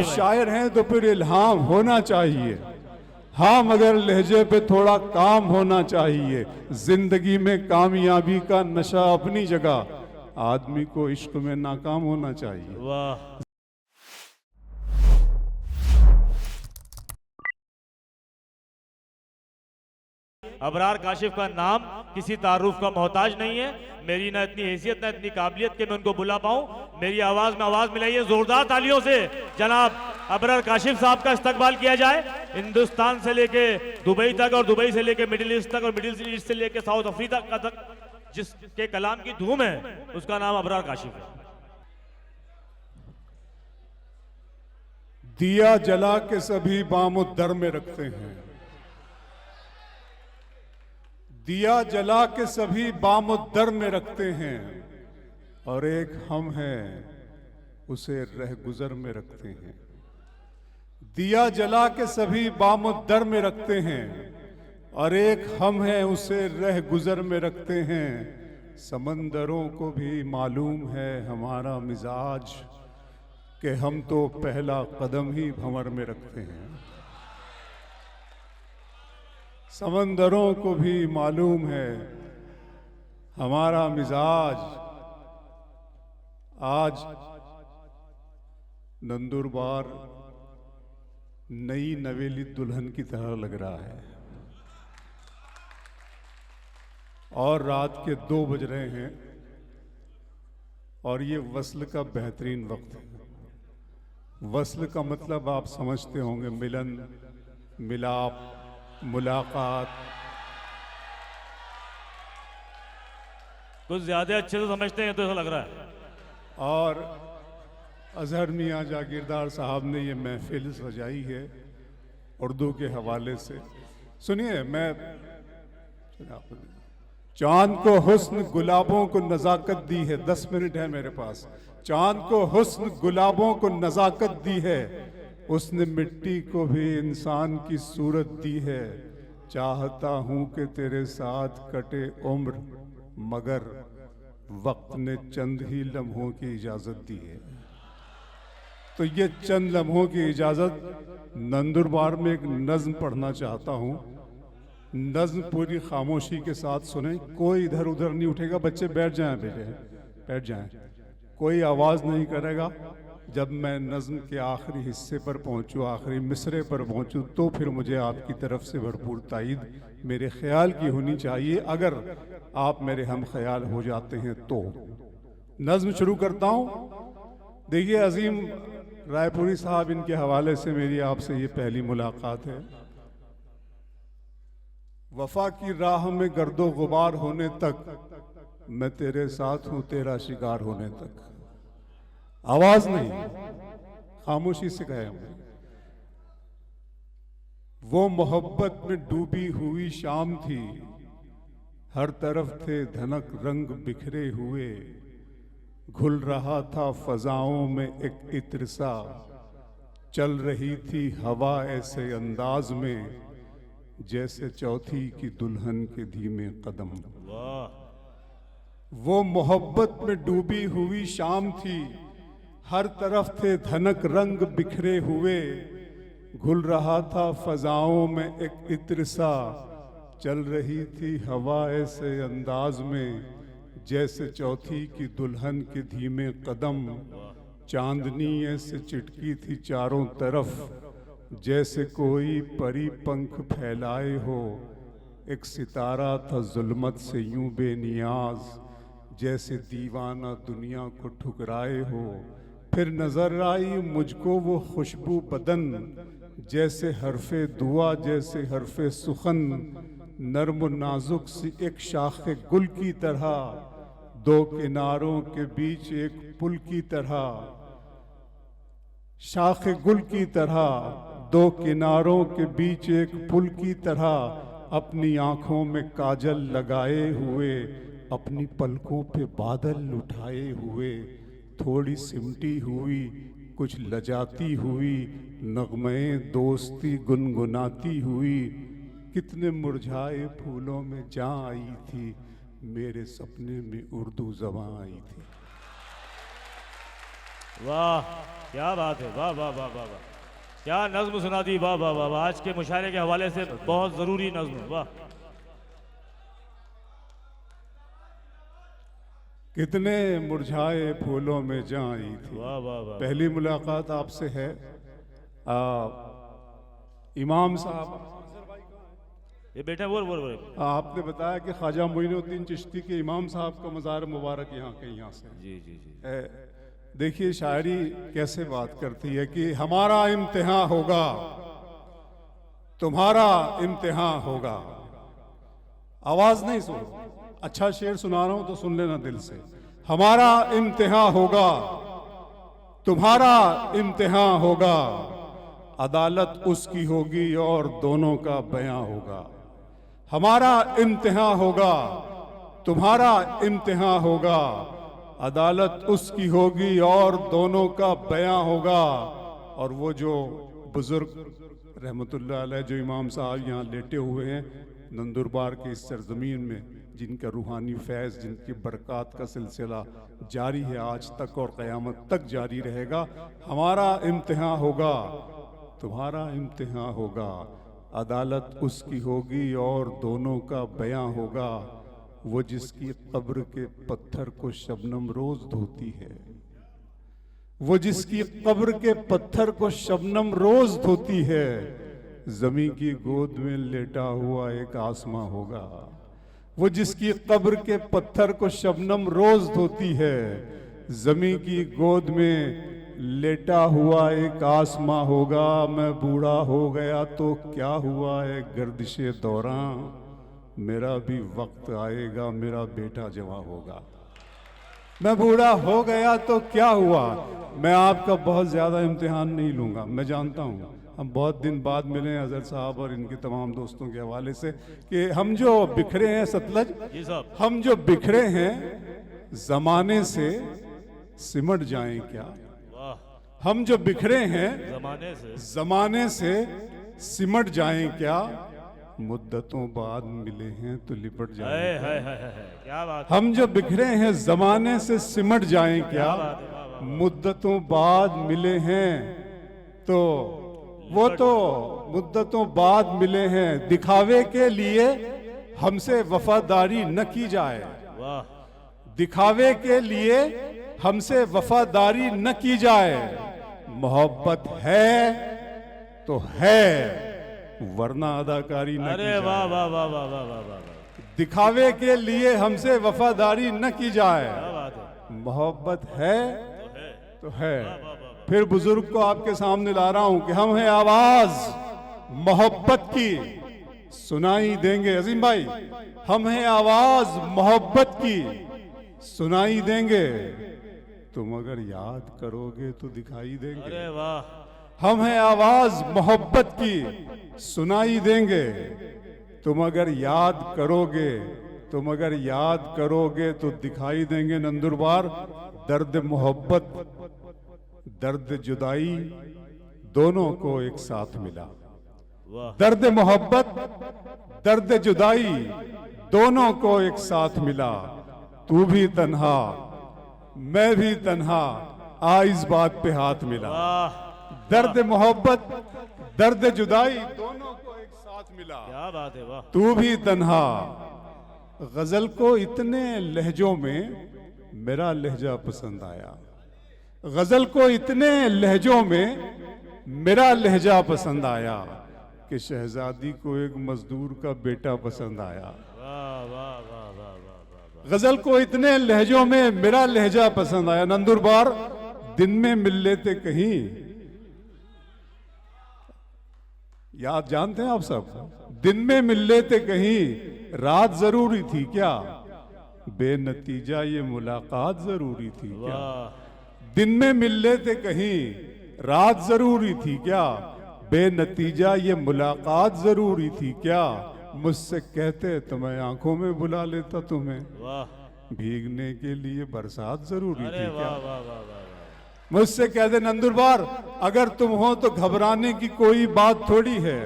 आप शायर हैं तो फिर इल्हाम होना चाहिए। हाँ, मगर लहजे पे थोड़ा काम होना चाहिए। जिंदगी में कामयाबी का नशा अपनी जगह, आदमी को इश्क में नाकाम होना चाहिए। वाह। अबरार काशिफ का नाम किसी तारुफ का मोहताज नहीं है। मेरी ना इतनी हैसियत ना इतनी काबिलियत कि मैं उनको बुला पाऊं। मेरी आवाज में आवाज मिलाइए जोरदार तालियों से। जनाब अबरार काशिफ साहब का इस्तकबाल किया जाए। हिंदुस्तान से लेके दुबई तक और दुबई से लेके मिडिल ईस्ट तक और मिडिल ईस्ट से लेके साउथ अफ्रीका तक जिसके कलाम की धूम है उसका नाम अबरार काशिफ है। दिया जला के सभी बामो दर में रखते हैं, दिया जला के सभी बामो दर में रखते हैं, और एक हम हैं उसे रह गुजर में रखते हैं। दिया जला के सभी बामो दर में रखते हैं, और एक हम हैं उसे रह गुजर में रखते हैं। समंदरों को भी मालूम है हमारा मिजाज कि हम तो पहला कदम ही भंवर में रखते हैं। समंदरों को भी मालूम है हमारा मिजाज। आज नंदुरबार नई नवेली दुल्हन की तरह लग रहा है, और रात के 2 बज रहे हैं, और ये वस्ल का बेहतरीन वक्त है। वस्ल का मतलब आप समझते होंगे, मिलन, मिलाप, मुलाकात। कुछ ज्यादा अच्छे से समझते हैं तो ऐसा लग रहा है। और अजहर मियाँ जागीरदार साहब ने ये महफिल सजाई है उर्दू के हवाले से। सुनिए, मैं चांद को हुस्न गुलाबों को नजाकत दी है। 10 मिनट है मेरे पास। चांद को हुस्न गुलाबों को नजाकत दी है, उसने मिट्टी को भी इंसान की सूरत दी है। चाहता हूं कि तेरे साथ कटे उम्र, मगर वक्त ने चंद ही लम्हों की इजाजत दी है। तो ये चंद लम्हों की इजाजत, नंदुरबार में एक नज्म पढ़ना चाहता हूं। नज्म पूरी खामोशी के साथ सुने, कोई इधर उधर नहीं उठेगा। बच्चे बैठ जाएं, बेटे बैठ जाएं, कोई आवाज नहीं करेगा। जब मैं नज्म के आखिरी हिस्से पर पहुंचूं, आखिरी मिसरे पर पहुंचूं, तो फिर मुझे आपकी तरफ से भरपूर तायीद मेरे ख्याल की होनी चाहिए। अगर आप मेरे हम ख्याल हो जाते हैं तो नज्म शुरू करता हूं। देखिए, अजीम रायपुरी साहब, इनके हवाले से मेरी आपसे ये पहली मुलाकात है। वफा की राह में गर्दो गुबार होने तक मैं तेरे साथ हूं, तेरा शिकार होने तक। आवाज नहीं, खामोशी से कहे हमने। वो मोहब्बत में डूबी हुई शाम थी, हर तरफ थे धनक रंग बिखरे हुए। घुल रहा था फजाओं में एक इत्र सा, चल रही थी हवा ऐसे अंदाज में जैसे चौथी की दुल्हन के धीमे कदम। वो मोहब्बत में डूबी हुई शाम थी, हर तरफ थे धनक रंग बिखरे हुए। घुल रहा था फजाओं में एक इत्र सा, चल रही थी हवा ऐसे अंदाज में जैसे चौथी की दुल्हन के धीमे कदम। चांदनी ऐसे चिटकी थी चारों तरफ, जैसे कोई परी पंख फैलाए हो। एक सितारा था जुल्मत से यूं बेनियाज, जैसे दीवाना दुनिया को ठुकराए हो। फिर नजर आई मुझको वो खुशबू बदन, जैसे हरफे दुआ जैसे हरफे सुखन। नर्म नाजुक सी एक शाखे गुल की तरह, दो किनारों के बीच एक पुल की तरह। शाखे गुल की तरह, दो किनारों के बीच एक पुल की तरह। अपनी आंखों में काजल लगाए हुए, अपनी पलकों पे बादल उठाए हुए। थोड़ी सिमटी हुई, कुछ लजाती हुई, नगमे दोस्ती गुनगुनाती हुई। कितने मुरझाए फूलों में जा आई थी, मेरे सपने में उर्दू ज़बां आई थी। वाह। क्या बात है, वाह वाह वाह वाह वाह, क्या नज्म सुना दी, वाह वाह वाह वाह। आज के मुशायरे के हवाले से बहुत जरूरी नज्म, वाह। कितने मुरझाए फूलों में जान आई थी। वाह वाह वाह। पहली मुलाकात आपसे है। इमाम साहब, ये बेटा बोल बोल बोल। आपने बताया कि ख्वाजा मोइनुद्दीन चिश्ती के इमाम साहब का मज़ार मुबारक यहाँ के यहाँ से। जी जी जी। देखिए शायरी कैसे बात करती है कि हमारा इम्तिहान होगा, तुम्हारा इम्तिहान होगा। आवाज नहीं सुन, अच्छा शेर सुना रहा हूं तो सुन लेना दिल से। हमारा इम्तिहान होगा, तुम्हारा इम्तिहान होगा, अदालत उसकी होगी और दोनों का बयां होगा। हमारा इम्तिहान होगा, तुम्हारा इम्तिहान होगा, अदालत उसकी होगी और दोनों का बयां होगा। और वो जो बुजुर्ग रहमतुल्लाह अलैह जो इमाम साहब यहाँ लेटे हुए हैं नंदुरबार की इस सरजमीन में, जिनका रूहानी फैज़, जिनकी बरक़ात का सिलसिला जारी है आज तक और क़यामत तक जारी रहेगा। हमारा इम्तिहान होगा, तुम्हारा इम्तिहान होगा, अदालत उसकी होगी और दोनों का बयां होगा। वो जिसकी कब्र के पत्थर को शबनम रोज धोती है, वो जिसकी कब्र के पत्थर को शबनम रोज धोती है, जमी की गोद में लेटा हुआ एक आसमां होगा। वो जिसकी कब्र के पत्थर को शबनम रोज धोती है, जमी की गोद में लेटा हुआ एक आसमां होगा। मैं बूढ़ा हो गया तो क्या हुआ है गर्दिशे दौरान, मेरा भी वक्त आएगा, मेरा बेटा जवां होगा। मैं बूढ़ा हो गया तो क्या हुआ। मैं आपका बहुत ज़्यादा इम्तिहान नहीं लूँगा, मैं जानता हूँ हम बहुत दिन बाद मिले हैं अजहर साहब और इनके तमाम दोस्तों के हवाले से कि हम जो बिखरे हैं सतलज, हम जो बिखरे हैं ज़माने से सिमट जाएं क्या। हम जो बिखरे हैं ज़माने से सिमट जाएं क्या, मुद्दतों बाद मिले हैं तो लिपट जाएं क्या बात। हम जो बिखरे हैं जमाने से सिमट जाएं क्या, मुद्दतों बाद मिले हैं तो वो तो मुद्दतों बाद मिले हैं। दिखावे के लिए हमसे वफादारी न की जाए, दिखावे के लिए हमसे वफादारी न की जाए। मोहब्बत है तो है, वरना अदाकारी न की जाए। वाह वाह वाह वाह वाह वाह वाह। दिखावे के लिए हमसे वफादारी न की जाए, मोहब्बत है तो है। फिर बुजुर्ग को आपके सामने ला रहा हूं कि हम हैं आवाज मोहब्बत की, सुनाई देंगे। अजीम भाई, हम हैं आवाज मोहब्बत की, सुनाई देंगे। तुम अगर याद करोगे तो दिखाई देंगे। अरे वाह। हम हैं आवाज मोहब्बत की, सुनाई देंगे। तुम अगर याद करोगे, तुम अगर याद करोगे तो दिखाई देंगे। नंदुरबार दर्द मोहब्बत, दर्द जुदाई दोनों को एक साथ मिला। दर्द मोहब्बत, दर्द जुदाई दोनों को एक साथ मिला। तू भी तन्हा, मैं भी तन्हा, आ इस बात पे हाथ मिला। दर्द मोहब्बत, दर्द जुदाई दोनों को एक साथ मिला। क्या बात है, वाह। तू भी तन्हा। गजल को इतने लहजों में मेरा लहजा पसंद आया, गजल को इतने लहजों में मेरा लहजा पसंद आया कि शहजादी को एक मजदूर का बेटा पसंद आया। वाह वाह वाह वाह वाह। गजल को इतने लहजों में मेरा लहजा पसंद आया। नंदुरबार दिन में मिल लेते कहीं, याद जानते हैं आप सब, दिन में मिल लेते कहीं, रात जरूरी थी क्या, बेनतीजा ये मुलाकात जरूरी थी क्या। दिन में मिल लेते कहीं, रात जरूरी थी क्या, बेनतीजा ये मुलाकात जरूरी थी क्या। मुझसे कहते तो मैं आंखों में बुला लेता तुम्हें, भीगने के लिए बरसात जरूरी थी क्या। मुझसे कहते नंदुरबार अगर तुम हो तो घबराने की कोई बात थोड़ी है,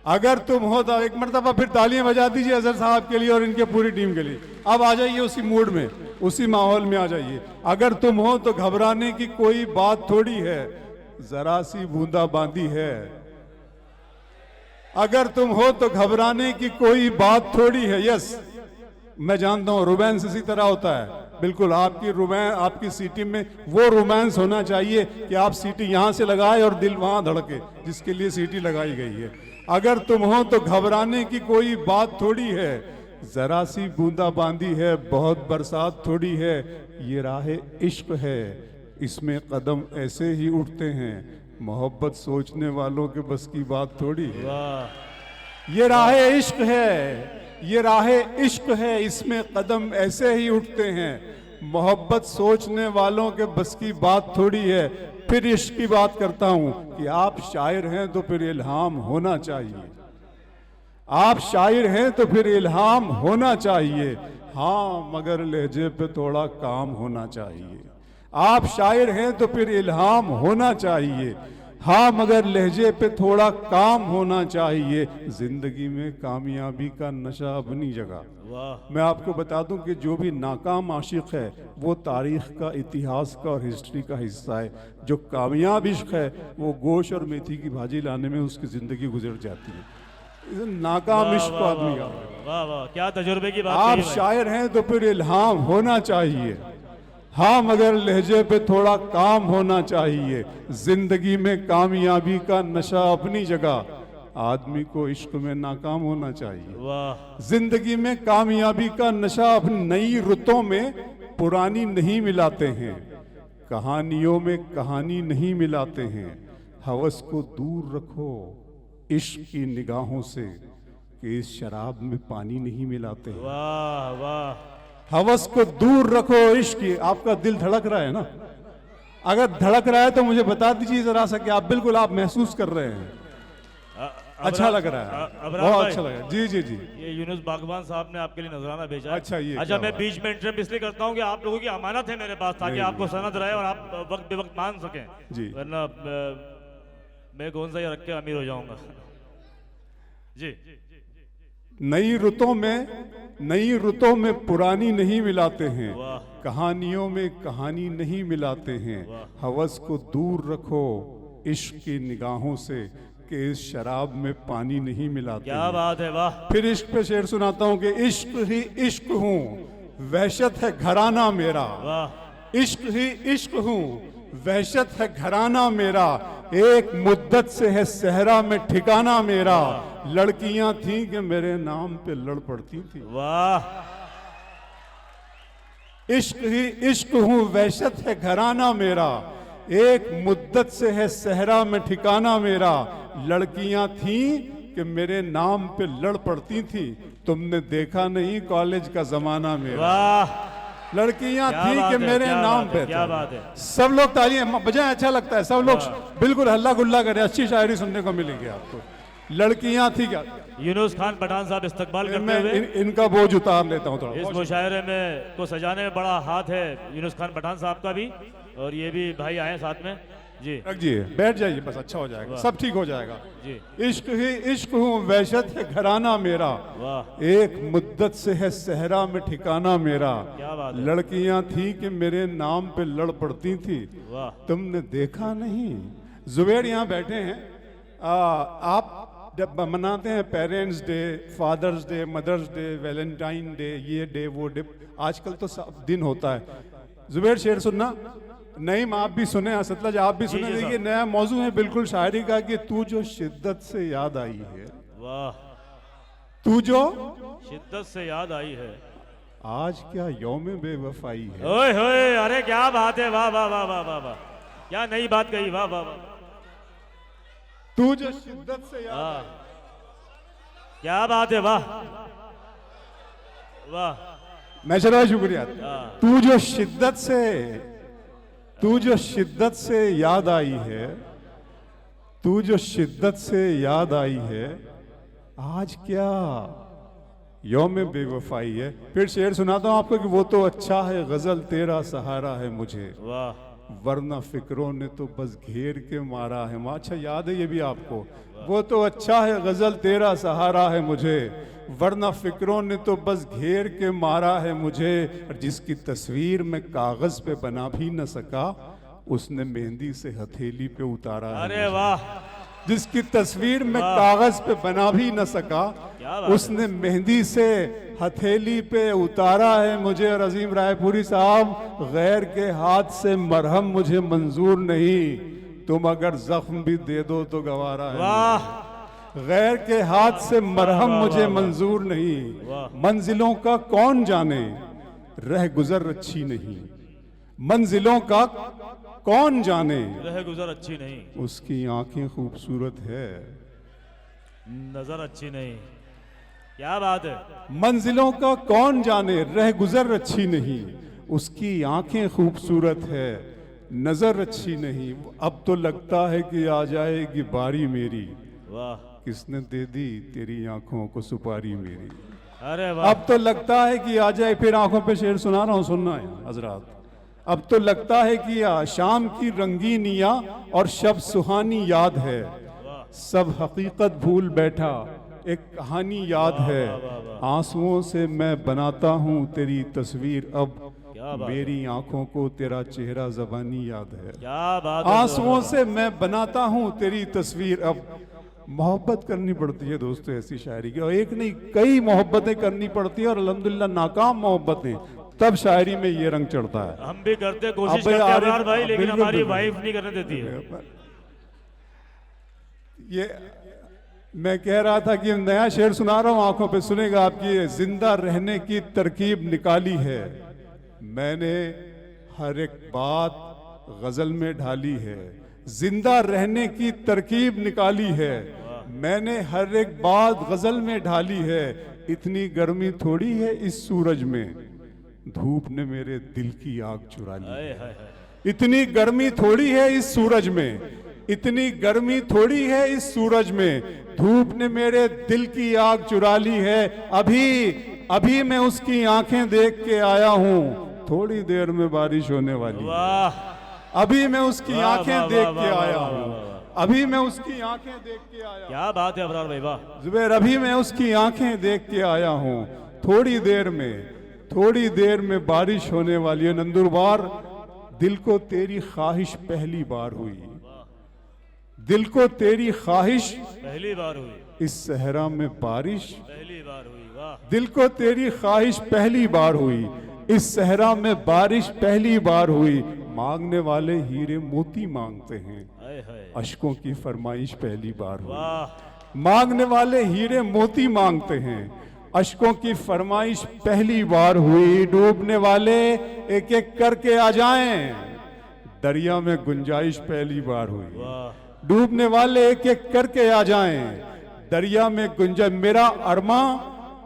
अगर तुम हो तो एक मरतबा फिर तालियां बजा दीजिए अजहर साहब के लिए और इनके पूरी टीम के लिए। अब आ जाइए उसी मूड में, उसी माहौल में आ जाइए। अगर तुम हो तो घबराने की कोई बात थोड़ी है, जरा सी बूंदाबांदी है। अगर तुम हो तो घबराने की कोई बात थोड़ी है। यस, मैं जानता हूं रोमांस इसी तरह होता है। बिल्कुल आपकी सीटी में वो रोमांस होना चाहिए कि आप सीटी यहां से लगाए और दिल वहां धड़के, जिसके लिए सीटी लगाई गई है। अगर तुम हो तो घबराने की कोई बात थोड़ी है, जरा सी बूंदाबांदी है, बहुत बरसात थोड़ी है। ये राह इश्क है, इसमें कदम ऐसे ही उठते हैं, मोहब्बत सोचने वालों के बस की बात थोड़ी है। वाह ये राह इश्क है, ये राह इश्क है, इसमें कदम ऐसे ही उठते हैं, मोहब्बत सोचने वालों के बस की बात थोड़ी है। फिर इश्क की बात करता हूं कि आप शायर हैं तो फिर इल्हाम होना चाहिए। आप शायर हैं तो फिर इल्हाम होना चाहिए, हाँ मगर लहजे पे थोड़ा काम होना चाहिए। आप शायर हैं तो फिर इल्हाम होना चाहिए, हाँ मगर लहजे पे थोड़ा काम होना चाहिए। जिंदगी में कामयाबी का नशा अपनी जगह। वाह मैं आपको बता दूं कि जो भी नाकाम आशिक है वो तारीख का, इतिहास का और हिस्ट्री का हिस्सा है। जो कामयाब इश्क है वो गोश्त और मेथी की भाजी लाने में उसकी जिंदगी गुजर जाती है। नाकाम इश्क को आदमी का। वाह वाह, क्या तजुर्बे की बात आप कही भाई। शायर हैं तो फिर इल्हाम होना चाहिए, हाँ मगर लहजे पे थोड़ा काम होना चाहिए। जिंदगी में कामयाबी का नशा अपनी जगह, आदमी को इश्क में नाकाम होना चाहिए। वाह जिंदगी में कामयाबी का नशा अपनी नई रुतों में पुरानी नहीं मिलाते हैं, कहानियों में कहानी नहीं मिलाते हैं। हवस को दूर रखो इश्क की निगाहों से, कि इस शराब में पानी नहीं मिलाते हैं। वाह वाह, हवस को दूर रखो इश्क की। आपका दिल धड़क रहा है ना? अगर धड़क रहा है तो मुझे बता दीजिए जरा सा कि आप बिल्कुल आप महसूस कर रहे हैं। अच्छा लग रहा है, बहुत अच्छा लगा। जी जी जी। ये यूनुस बागवान साहब ने आपके लिए नजराना भेजा है। अच्छा, ये अच्छा, क्या मैं बात बीच में इंटरप्ट इसलिए करता हूँ कि आप लोगों की अमानत है मेरे पास, ताकि नहीं, आपको सनद रहे और आप वक्त बेवक्त मान सकें। जी। वरना मैं कौन सा ये रख के अमीर हो जाऊंगा। जी नई रुतों में पुरानी नहीं मिलाते हैं, वाह कहानियों में कहानी नहीं मिलाते हैं। हवस को दूर रखो इश्क की निगाहों से, कि इस शराब में पानी नहीं मिलाते क्या हैं। बात है, वाह फिर इश्क पे शेर सुनाता हूँ कि इश्क ही इश्क हूँ, वहशत है घराना मेरा। वाह, इश्क ही इश्क हूँ, वहशत है घराना मेरा। एक मुद्दत से है सहरा में ठिकाना मेरा। लड़कियां थीं कि मेरे नाम पे लड़ पड़ती थी। वाह, इश्क ही इश्क हूँ, वहशत है घराना मेरा। एक मुद्दत से है सहरा में ठिकाना मेरा। लड़कियां थीं कि मेरे नाम पे लड़ पड़ती थी। तुमने देखा नहीं कॉलेज का जमाना मेरा। वाह, लड़कियां क्या थी बात कि है, मेरे क्या नाम बात है, पे क्या थे। बात है। सब लोग तालियां बजाएं, अच्छा लगता है। सब लोग बिल्कुल हल्ला गुल्ला करें, अच्छी शायरी सुनने को मिलेगी आपको। लड़कियां थी क्या? यूनुस खान पठान साहब इस्तकबाल करते मैं हुए इनका बोझ उतार लेता हूँ इस थोड़ा। मुशायरे में को सजाने में बड़ा हाथ है यूनुस खान पठान साहब का भी, और ये भी भाई आए साथ में। जी रखिए, बैठ जाइए, बस अच्छा हो जाएगा, सब ठीक हो जाएगा। जी, इश्क ही इश्क हूँ, वहशत है घराना मेरा। वाह, एक मुद्दत से है सहरा में ठिकाना मेरा। क्या बात है। लड़कियां थी कि मेरे नाम पे लड़ पड़ती थी। वाह, तुमने देखा नहीं। जुबैर यहाँ बैठे हैं। आप जब मनाते हैं parents day, father's day, mother's day, Valentine day, ये डे वो डे, आजकल तो सब दिन होता है। जुबैर शेर सुनना। नईम आप भी सुने, असतलज आप भी सुने। देखिए नया मौजू है बिल्कुल शायरी का कि तू जो शिद्दत से याद आई है। वाह, तू जो शिद्दत से याद आई है। आज क्या यौम बेवफाई है। ओए होए, अरे क्या बात है, वाह वाह वाह वाह वाह वाह, क्या नई बात कही, वाह वाह वाह। तू जो शिद्दत से याद हाँ, क्या बात है, वाह वाह। मैं चला, शुक्रिया। हाँ, तू जो शिद्दत से याद आई है, तू जो शिद्दत से याद आई है, आज क्या यौम बेवफाई है। फिर शेर सुनाता हूं आपको कि वो तो अच्छा है गजल तेरा सहारा है मुझे। वाह, वरना फिक्रों ने तो बस घेर के मारा है। अच्छा याद है ये भी आपको, वो तो अच्छा है गजल तेरा सहारा है मुझे, वरना फिक्रों ने तो बस घेर के मारा है मुझे। और जिसकी तस्वीर मैं कागज पे बना भी न सका, उसने मेहंदी से हथेली पे उतारा है अरे मुझे। वाह, जिसकी तस्वीर मैं कागज पे बना भी न सका, क्या बात उसने मेहंदी से हथेली पे उतारा है मुझे। और अजीम रायपुरी साहब, गैर के हाथ से मरहम मुझे मंजूर नहीं, तुम अगर जख्म भी दे दो तो गवारा है। वाह, गैर के हाथ से मरहम वाह, मुझे वाह, मंजूर वाह। नहीं, मंजिलों का कौन जाने रह गुजर अच्छी नहीं, मंजिलों का कौन जाने रह गुजर अच्छी नहीं, उसकी आंखें खूबसूरत है। नजर अच्छी नहीं, क्या बात है। मंजिलों का कौन जाने रह गुजर अच्छी नहीं, उसकी आंखें खूबसूरत है, नजर अच्छी नहीं। अब तो लगता है कि आ जाएगी बारी मेरी, वाह, किसने दे दी तेरी आंखों को सुपारी मेरी। अरे वाह, अब तो लगता है कि आ जाए, फिर आंखों पे शेर सुना रहा हूं, सुनना है हजरात। अब तो लगता है कि शाम की रंगीनियां और शब सुहानी याद है, सब हकीकत भूल बैठा एक कहानी याद है। आंसुओं से मैं बनाता हूँ तेरी तस्वीर, अब क्या बात मेरी आंखों को तेरा चेहरा ज़बानी याद है। क्या बात है। आंसुओं से मैं बनाता हूँ तेरी तस्वीर, अब मोहब्बत करनी पड़ती है दोस्तों ऐसी शायरी की, और एक नहीं कई मोहब्बतें करनी पड़ती है, और अल्हम्दुलिल्लाह नाकाम मोहब्बतें, तब शायरी में ये रंग चढ़ता है। हम भी करते कोशिश अबे करते हैं आरिफ, अबरार भाई, लेकिन बिल्कुल, हमारी बिल्कुल। वाइफ नहीं करने देती है। ये मैं कह रहा था कि नया शेर सुना रहा हूं, आंखों पे सुनेगा आपकी। जिंदा रहने की तरकीब निकाली है मैंने, हर एक बात गजल में ढाली है। जिंदा रहने की तरकीब निकाली है मैंने, हर एक बात गजल में ढाली है। इतनी गर्मी थोड़ी है इस सूरज में, धूप ने मेरे दिल की आग चुरा ली हाय, है। हाय, हाय। इतनी गर्मी थोड़ी है इस सूरज में, इतनी गर्मी थोड़ी है इस सूरज में, धूप ने मेरे दिल की आग चुरा ली है। अभी मैं उसकी आंखें देख के आया हूँ, थोड़ी देर में बारिश होने वाली है। वाह, अभी मैं उसकी वाह, आंखें वाह, देख वाह, के वाह, आया वाह, हूँ, वाह, वाह। अभी मैं उसकी आंखें देख के आया हूँ। क्या बात है अबरार भाई, वाह। जुबैर, अभी मैं उसकी आंखें देख के आया हूँ, थोड़ी देर में बारिश होने वाली है। नंदुरबार, दिल को तेरी ख्वाहिश पहली बार हुई, दिल को तेरी ख्वाहिश पहली बार हुई, इस सहरा में बारिश, पहली बार हुई, वाह। दिल को तेरी ख्वाहिश पहली बार हुई, इस सहरा में बारिश पहली बार हुई। मांगने वाले हीरे मोती मांगते हैं, हाय, हाय, अशकों की फरमाइश पहली बार हुई। वाह, मांगने वाले हीरे मोती मांगते हैं, अशकों की फरमाइश पहली बार हुई। डूबने वाले एक एक करके आ जाएं, दरिया में गुंजाइश पहली बार हुई। वाह, डूबने वाले एक एक करके आ जाएं, दरिया में गुंजाइश। मेरा अरमा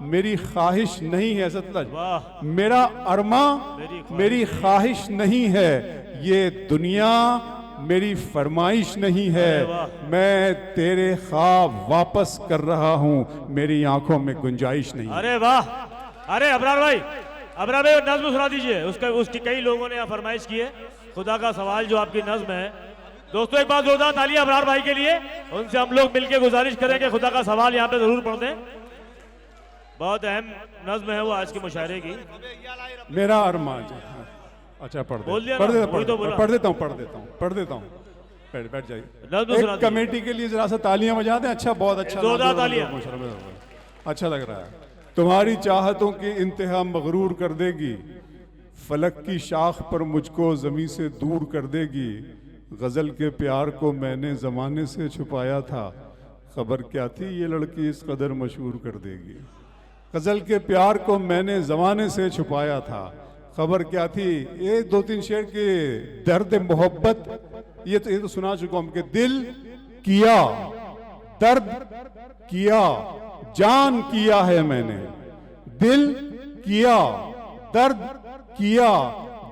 मेरी ख्वाहिश नहीं है सतलज, वाह, मेरा अरमा मेरी ख्वाहिश नहीं है, ये दुनिया मेरी फरमाइश नहीं है। मैं तेरे ख्वाब वापस कर रहा हूँ, मेरी आंखों में गुंजाइश नहीं है। अरे वाह। अरे अबरार भाई, अबरार भाई नज्म सुना दीजिए। उसकी कई लोगों ने यहाँ फरमाइश की है, खुदा का सवाल जो आपकी नज्म है। दोस्तों एक बार जोरदार तालियां अबरार भाई के लिए, उनसे हम लोग मिलकर गुजारिश करेंगे खुदा का सवाल यहाँ पे जरूर पढ़ दें। बहुत अहम नज्म है वो आज के मुशायरे की। मेरा अरमान, अच्छा पढ़ दे, बोल दिया पढ़ ना, देता वही तो बोला। पढ़ देता हूँ बैठ जाइए। नज्म सुना एक दीजिए। कमेटी के लिए जरा सा तालियां बजा दें। अच्छा, बहुत अच्छा, जोरदार तालियां। अच्छा लग रहा है। तुम्हारी चाहतों की इंतहा मगरूर कर देगी, फलक की शाख पर मुझको जमी से दूर कर देगी। गजल के प्यार को मैंने जमाने से छुपाया था, खबर क्या थी ये लड़की इस कदर मशहूर कर देगी। गजल के प्यार को मैंने जमाने से छुपाया था, खबर क्या थी। ये दो तीन शेर के दर्द मोहब्बत ये तो सुना चुका हूं कि दिल किया, दर्द किया, जान किया है मैंने। दिल किया, दर्द किया,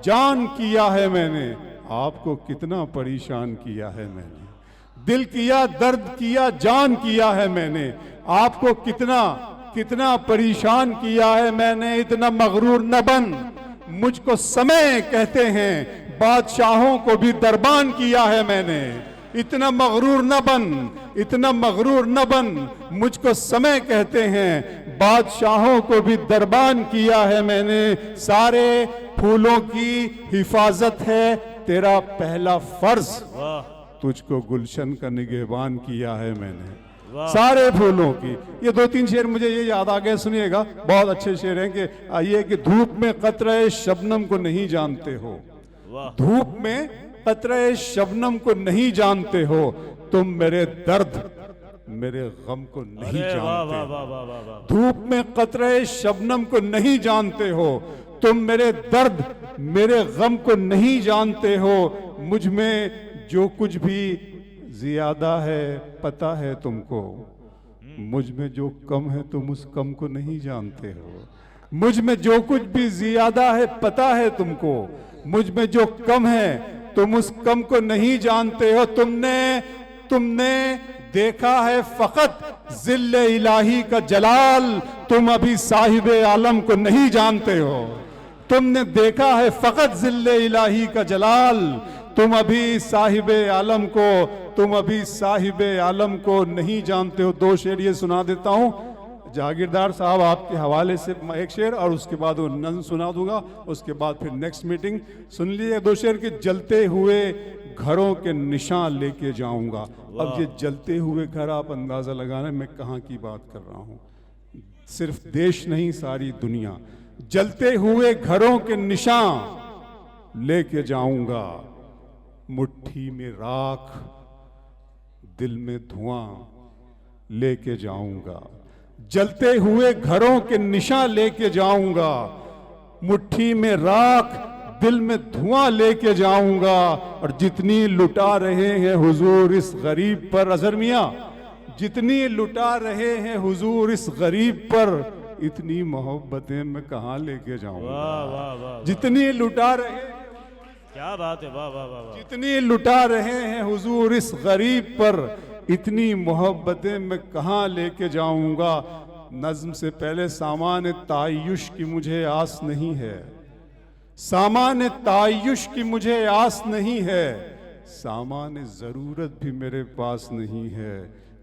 जान किया है मैंने, आपको कितना परेशान किया है मैंने। दिल किया, दर्द किया, जान किया है मैंने, आपको कितना परेशान किया है मैंने। इतना मगरूर न बन, मुझको समय कहते हैं, बादशाहों को भी दरबान किया है मैंने। इतना मगरूर न बन, इतना मगरूर न बन, मुझको समय कहते हैं, बादशाहों को भी दरबान किया है मैंने। सारे फूलों की हिफाजत है तेरा पहला फर्ज, वाह तुझको गुलशन का निगहबान किया है मैंने। वाह। सारे फूलों की। ये 2-3 शेर मुझे ये याद आ गए, सुनिएगा, बहुत अच्छे शेर हैं कि ये कि धूप में कतरे शबनम को नहीं जानते हो, वाह धूप में कतरे शबनम को नहीं जानते हो, तुम मेरे दर्द मेरे गम को नहीं अरे वाह जानते वाह हो। वाह वाह वाह वाह। धूप में कतरे शबनम को नहीं जानते हो, तुम मेरे दर्द मेरे गम को नहीं जानते हो। मुझ में जो कुछ भी ज्यादा है पता है तुमको, मुझ में जो कम है तुम उस कम को नहीं जानते हो। मुझ में जो कुछ भी ज्यादा है पता है तुमको, मुझ में जो कम है तुम उस कम को नहीं जानते हो। तुमने देखा है फकत जिल्ले इलाही का जलाल, तुम अभी साहिबे आलम को नहीं जानते हो। तुमने देखा है फकत जिल्ले इलाही का जलाल, तुम अभी साहिबे आलम को, तुम अभी साहिबे आलम को नहीं जानते हो। 2 शेर ये सुना देता हूं जागीरदार साहब आपके हवाले से, एक शेर और उसके बाद वो नज़्म सुना दूंगा, उसके बाद फिर नेक्स्ट मीटिंग। सुन लीजिए 2 शेर के जलते हुए घरों के निशान लेके जाऊंगा। अब ये जलते हुए घर आप अंदाजा लगाना मैं कहाँ की बात कर रहा हूँ, सिर्फ देश नहीं सारी दुनिया। जलते हुए घरों के निशान लेके जाऊंगा, मुट्ठी में राख दिल में धुआं लेके जाऊंगा। जलते हुए घरों के निशान लेके जाऊंगा, मुट्ठी में राख दिल में धुआं लेके जाऊंगा। और जितनी लुटा रहे हैं हुजूर इस गरीब पर, अजहर मियां, जितनी लुटा रहे हैं हुजूर इस गरीब पर, इतनी मोहब्बतें मैं कहाँ लेके जाऊंगा। वाह वाह वाह, जितनी लुटा रहे, क्या बात है, वाह वाह वाह वाह। जितनी लुटा रहे हैं हुजूर इस गरीब पर, इतनी मोहब्बतें मैं कहाँ लेके जाऊंगा। नज्म से पहले सामान तायुश की मुझे आस नहीं है, सामान तायुश की मुझे आस नहीं है, सामान ज़रूरत भी मेरे पास नहीं है।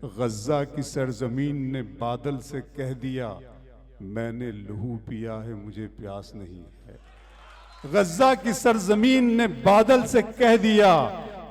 गज़्ज़ा की सरजमीन ने बादल से कह दिया, मैंने लहू पिया है मुझे प्यास नहीं है। गज़्ज़ा की सरजमीन ने बादल से कह दिया,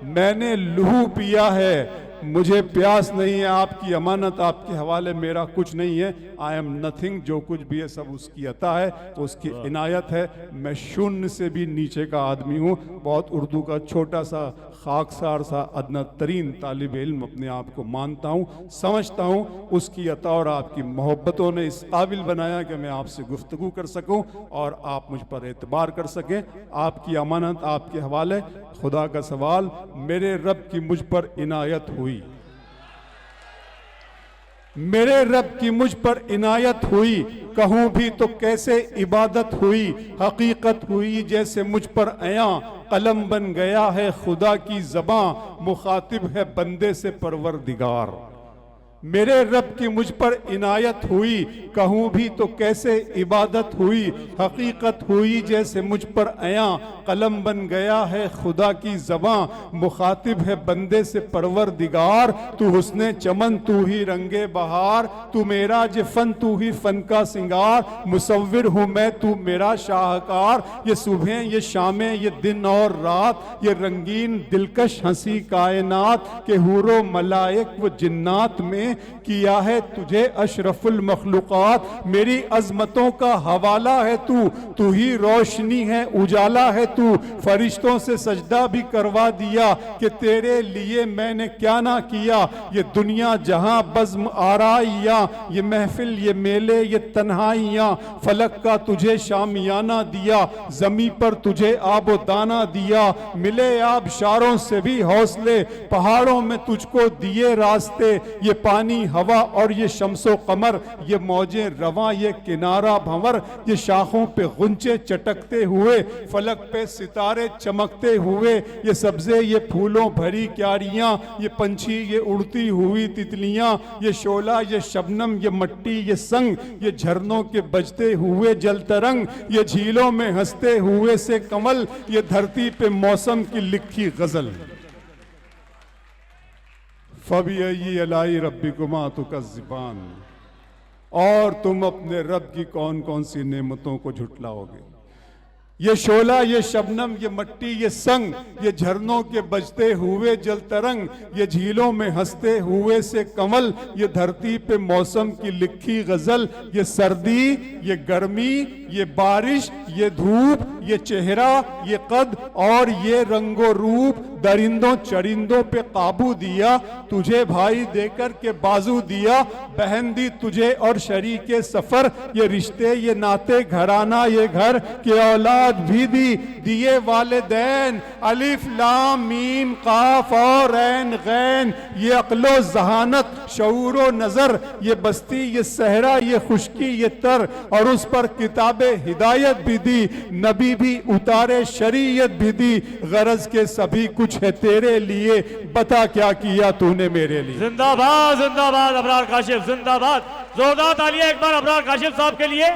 मैंने लहू पिया है मुझे प्यास नहीं है। आपकी अमानत आपके हवाले, मेरा कुछ नहीं है। आई एम नथिंग, जो कुछ भी है सब उसकी अता है, उसकी इनायत है। मैं शून्य से भी नीचे का आदमी हूँ, बहुत उर्दू का छोटा सा खाकसार सा अदना तरीन तालिब इल्म अपने आप को मानता हूँ, समझता हूँ। उसकी अता और आपकी मोहब्बतों ने इस काबिल बनाया कि मैं आपसे गुफ्तगू कर सकूँ और आप मुझ पर एतबार कर सकें। आपकी अमानत आपके हवाले। खुदा का सवाल, मेरे रब की मुझ पर इनायत हुई, मेरे रब की मुझ पर इनायत हुई, कहूं भी तो कैसे इबादत हुई। हकीकत हुई जैसे मुझ पर आया, कलम बन गया है खुदा की ज़बां, मुखातिब है बंदे से परवरदिगार। मेरे रब की मुझ पर इनायत हुई, कहूं भी तो कैसे इबादत हुई। हकीकत हुई जैसे मुझ पर आया, कलम बन गया है खुदा की ज़बां, मुखातिब है बंदे से परवरदिगार। तू हुस्ने चमन तू ही रंगे बहार, तू मेरा फन तू ही फन का सिंगार। मुसव्विर हूँ मैं तू मेरा शाहकार, ये सुबह ये शामें ये दिन और रात, ये रंगीन दिलकश हंसी कायनात के हूरो मलाइक व जिन्नात में किया है तुझे अशरफुल मखलूकात। मेरी अजमतों का हवाला है तू, तू ही रोशनी है उजाला है तू। फरिश्तों से सजदा भी करवा दिया कि तेरे लिए मैंने क्या ना किया। ये दुनिया जहां बज़्म आराइयां, ये महफिल ये मेले ये तन्हाइयां, फलक का तुझे शामियाना दिया, जमी पर तुझे आबो दाना दिया। मिले आबशारों से भी हौसले, पहाड़ों में तुझको दिए रास्ते। ये पानी हवा और ये शम्सो कमर, ये मौजें रवां ये किनारा भंवर, ये शाखों पे गुंचे चटकते हुए, फलक पे सितारे चमकते हुए, ये सब्जे ये फूलों भरी क्यारियां, ये पंछी ये उड़ती हुई तितलियां, ये शोला ये शबनम ये मट्टी ये संग, ये झरनों के बजते हुए जल तरंग, ये झीलों में हंसते हुए से कमल, ये धरती पे मौसम की लिखी गजल। फबिय्यी अलाई रब्बिकुमा तुकज़्ज़िबान, और तुम अपने रब की कौन कौन सी नेमतों को झुटलाओगे। ये शोला ये शबनम ये मट्टी ये संग, ये झरनों के बजते हुए जल तरंग, ये झीलों में हंसते हुए से कमल, ये धरती पे मौसम की लिखी गजल। ये सर्दी ये गर्मी ये बारिश ये धूप, ये चेहरा ये कद और ये रंगो रूप, दरिंदों चरिंदों पे काबू दिया, तुझे भाई देकर के बाजू दिया, बहन दी तुझे और शरीके सफर, ये रिश्ते ये नाते घराना ये घर, के औलाद भी दी दिए वालिदैन, अलिफ लाम मीम काफ और ऐन गैन, ये अक्लो जहानत शऊरो नजर, ये बस्ती ये सहरा ये खुशकी ये तर, और उस पर किताबे हिदायत भी दी, नबी भी उतारे शरीयत भी दी, गरज के सभी कुछ है तेरे लिए, बता क्या किया तूने मेरे लिए। जिंदाबाद जिंदाबाद अबरार काशिफ जिंदाबाद। जोरदार तालियां एक बार अबरार काशिफ साहब के लिए।